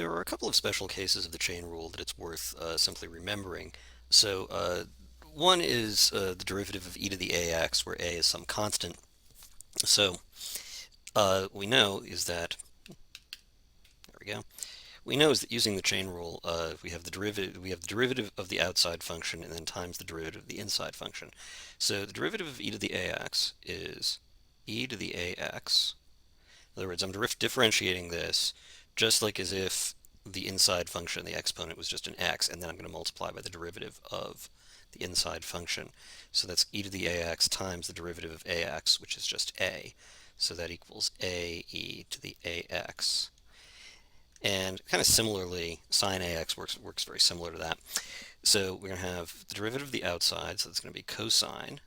There are a couple of special cases of the chain rule that it's worth simply remembering. So one is the derivative of e to the ax, where a is some constant. So we know is that, there we go. We know is that using the chain rule, we have the derivative of the outside function and then times the derivative of the inside function. So the derivative of e to the ax is e to the ax. In other words, I'm differentiating this just like as if the inside function, the exponent, was just an x, and then I'm going to multiply by the derivative of the inside function. So that's e to the ax times the derivative of ax, which is just a. So that equals a e to the ax. And kind of similarly, sine ax works very similar to that. So we're going to have the derivative of the outside, so that's going to be cosine,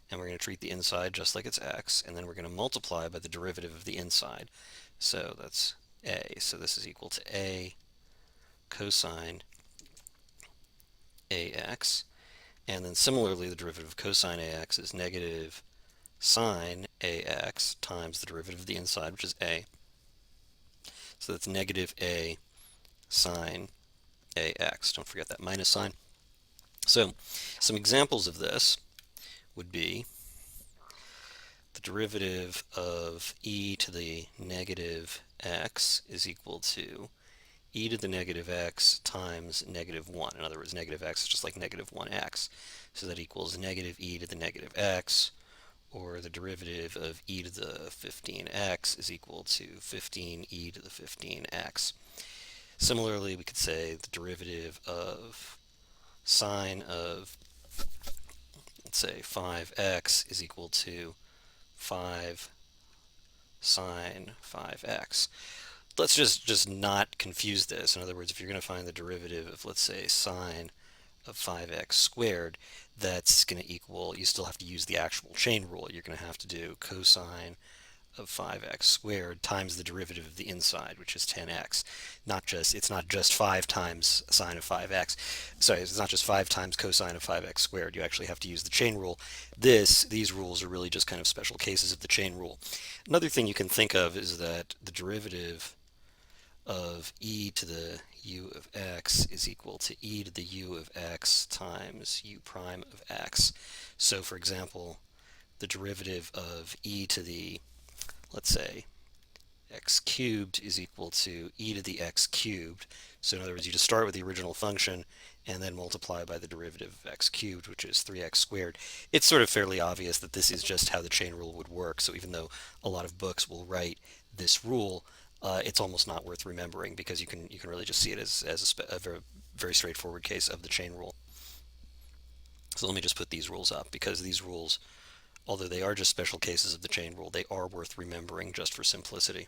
and we're going to treat the inside just like it's x, and then we're going to multiply by the derivative of the inside. So that's a. So this is equal to a cosine ax. And then similarly, the derivative of cosine ax is negative sine ax times the derivative of the inside, which is a. So that's negative a sine ax. Don't forget that minus sign. So some examples of this would be the derivative of e to the negative x is equal to e to the negative x times negative 1. In other words, negative x is just like negative 1x. So that equals negative e to the negative x, or the derivative of e to the 15x is equal to 15e to the 15x. Similarly, we could say the derivative of sine of, let's say, 5x is equal to 5 sine 5x. Let's just not confuse this. In other words, if you're going to find the derivative of, let's say, sine of 5x squared, that's going to equal, you still have to use the actual chain rule. You're going to have to do cosine of 5x squared times the derivative of the inside, which is 10x. It's not just 5 times sine of 5x. Sorry, it's not just 5 times cosine of 5x squared. You actually have to use the chain rule. These rules are really just kind of special cases of the chain rule. Another thing you can think of is that the derivative of e to the u of x is equal to e to the u of x times u prime of x. So for example, the derivative of e to the, let's say, x cubed is equal to e to the x cubed. So in other words, you just start with the original function and then multiply by the derivative of x cubed, which is 3x squared. It's sort of fairly obvious that this is just how the chain rule would work. So even though a lot of books will write this rule, it's almost not worth remembering because you can really just see it as a very, very straightforward case of the chain rule. So let me just put these rules up, because these rules, although they are just special cases of the chain rule, they are worth remembering just for simplicity.